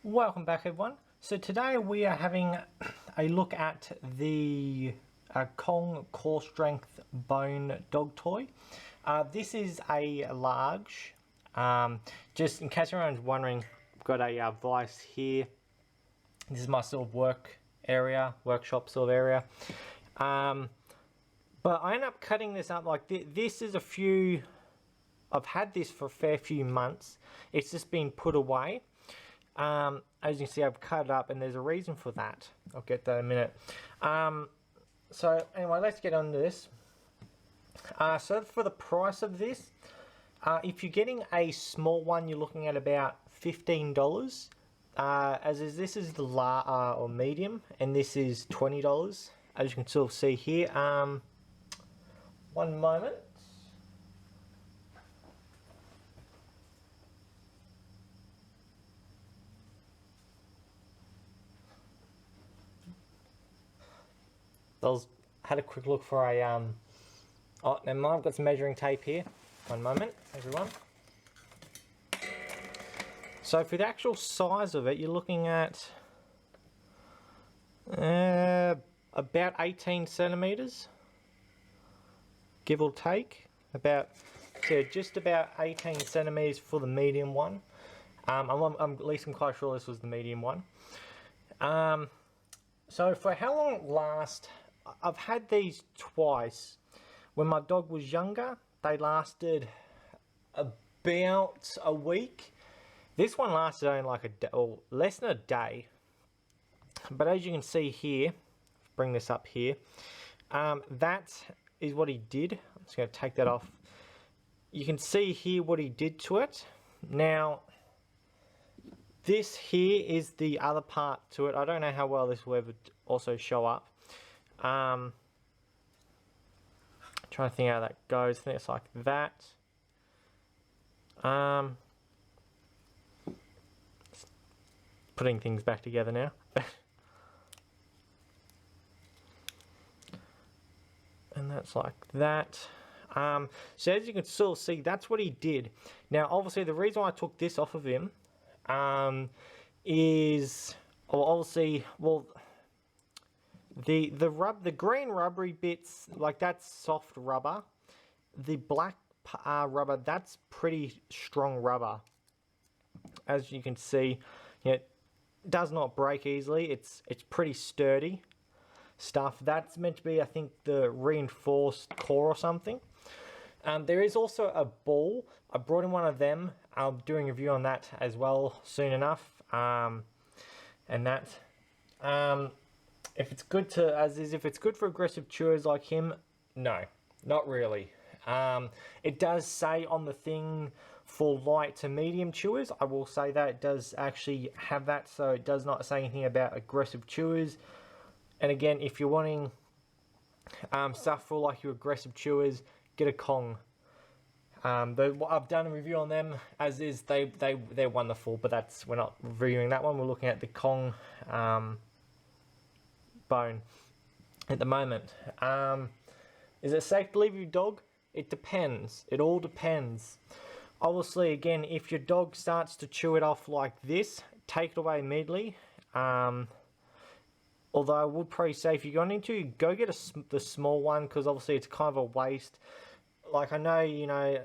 Welcome back, everyone. So today we are having a look at the Kong CoreStrength bone dog toy. This is a large. Just in case anyone's wondering, I've got a vise here. This is my sort of workshop sort of area. But I ended up cutting this up like this. This is I've had this for a fair few months. It's just been put away. As you can see, I've cut it up and there's a reason for that. I'll get that in a minute. So anyway, let's get on to this. So for the price of this, if you're getting a small one, you're looking at about $15. This is the or medium, and this is $20. As you can sort of see here. One moment. Had a quick look for a oh, never mind, I've got some measuring tape here. One moment, everyone. So for the actual size of it, you're looking at about 18 centimeters, give or take. Just about 18 centimeters for the medium one. At least I'm quite sure this was the medium one. So for how long it lasts, I've had these twice. When my dog was younger, they lasted about a week. This one lasted only like a day, or less than a day. But as you can see here, bring this up here, that is what he did. I'm just going to take that off. You can see here what he did to it. Now, this here is the other part to it. I don't know how well this will ever also show up. Trying to think how that goes. I think it's like that. Putting things back together now. And that's like that. So as you can still see, that's what he did. Now, obviously, the reason why I took this off of him is, well, obviously, well, the green rubbery bits, like that's soft rubber. The black rubber, that's pretty strong rubber. As you can see, it does not break easily. It's pretty sturdy stuff. That's meant to be, I think, the reinforced core or something. There is also a ball. I brought in one of them. I'll be doing a review on that as well soon enough. If it's good if it's good for aggressive chewers like him, no, not really. It does say on the thing for light to medium chewers. I will say that it does actually have that, so it does not say anything about aggressive chewers. And again, if you're wanting stuff for like your aggressive chewers, get a Kong. I've done a review on them as is. They're wonderful, but we're not reviewing that one. We're looking at the Kong bone at the moment. Is it safe to leave your dog? It depends. It all depends. Obviously, again, if your dog starts to chew it off like this, take it away immediately. Although I would probably say if you're going to, go get the small one, because obviously it's kind of a waste. Like, I know, you know,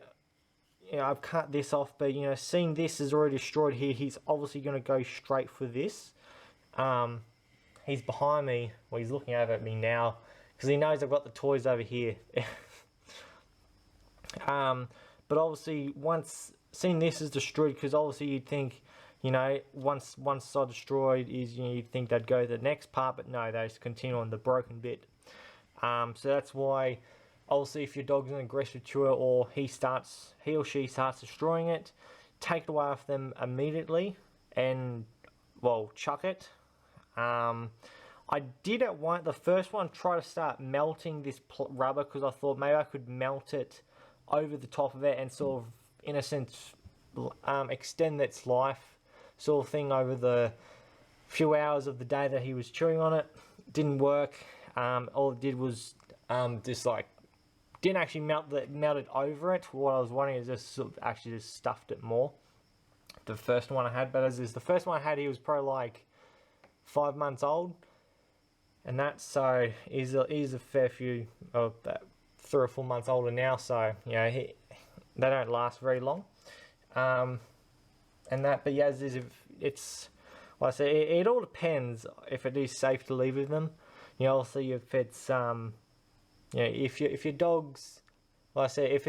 I've cut this off, but, you know, seeing this is already destroyed here, he's obviously going to go straight for this. He's behind me, well, he's looking over at me now, because he knows I've got the toys over here. But obviously, seeing this is destroyed, because obviously you'd think, you know, once it's destroyed, you'd think they'd go to the next part, but no, they just continue on the broken bit. So that's why, obviously, if your dog's an aggressive chewer or he or she starts destroying it, take it away off them immediately and, well, chuck it. I did the first one, try to start melting this rubber, because I thought maybe I could melt it over the top of it and sort of, in a sense, extend its life sort of thing over the few hours of the day that he was chewing on it. Didn't work. All it did was just like, didn't actually melt it over it. What I was wanting is just sort of actually just stuffed it more. the first one I had, but as is the first one I had, he was probably like 5 months old, and that, so he's a fair few of that 3 or 4 months older now, so you know they don't last very long, and that. But yeah, as is, if it's, like I say, it all depends if it is safe to leave with them. You know, obviously if it's you know, if your dog's, like I say, if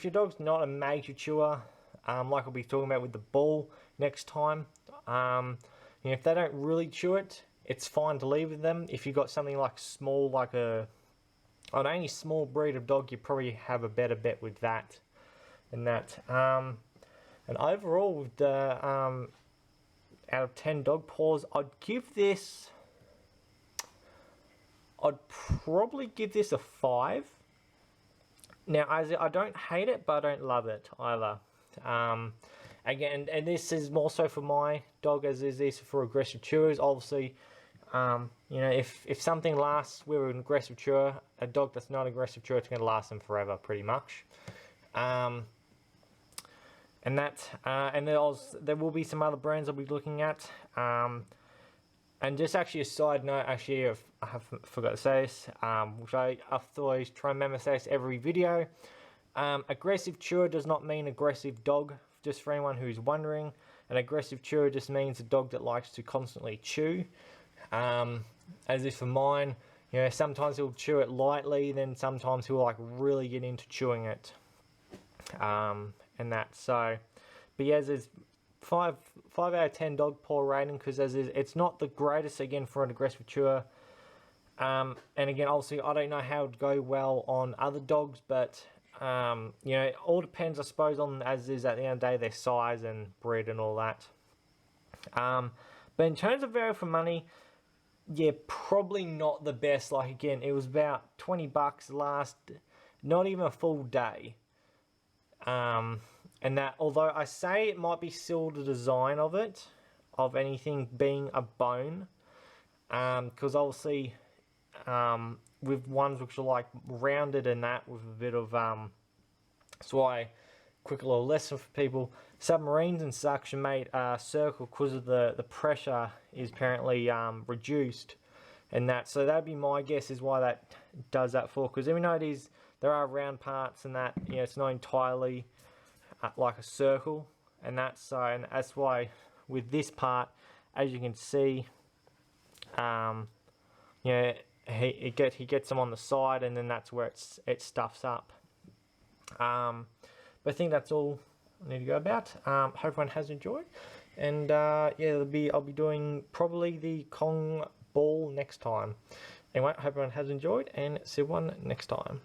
your dog's not a major chewer, like I'll be talking about with the ball next time, you know, if they don't really chew it, it's fine to leave with them. If you've got something like small, like on any small breed of dog, you probably have a better bet with that than that. And overall, with the out of 10 dog paws, I'd probably give this a 5. Now, I don't hate it, but I don't love it either. Again, and this is more so for my dog, as is this for aggressive chewers. Obviously, you know, if something lasts with an aggressive chewer, a dog that's not aggressive chewer, it's going to last them forever, pretty much. And that, and there will be some other brands I'll be looking at. And just actually a side note, actually, I forgot to say this, which I always try and remember to say this every video. Aggressive chewer does not mean aggressive dog, just for anyone who's wondering. An aggressive chewer just means a dog that likes to constantly chew. As if for mine, you know, sometimes he'll chew it lightly, then sometimes he'll like really get into chewing it. And that, so, but yeah, there's 5 out of 10 dog paw rating, because it's not the greatest, again, for an aggressive chewer. And again, obviously, I don't know how it would go well on other dogs, but you know, it all depends, I suppose, on, as is, at the end of the day, their size and breed and all that. But in terms of value for money, yeah, probably not the best. Like, again, it was about $20 last, not even a full day. And that, although I say it might be still the design of it, of anything being a bone, because obviously, with ones which are like rounded and that, with a bit of, that's why, quick little lesson for people, submarines and such are made circle because of the pressure is apparently reduced, and that, so that'd be my guess is why that does that for, because even though there are round parts and that, you know, it's not entirely like a circle, and that's so, and that's why with this part, as you can see, you know, he gets them on the side, and then that's where it stuffs up. But I think that's all I need to go about. Hope everyone has enjoyed, and yeah, I'll be doing probably the Kong ball next time. Anyway, hope everyone has enjoyed, and see everyone next time.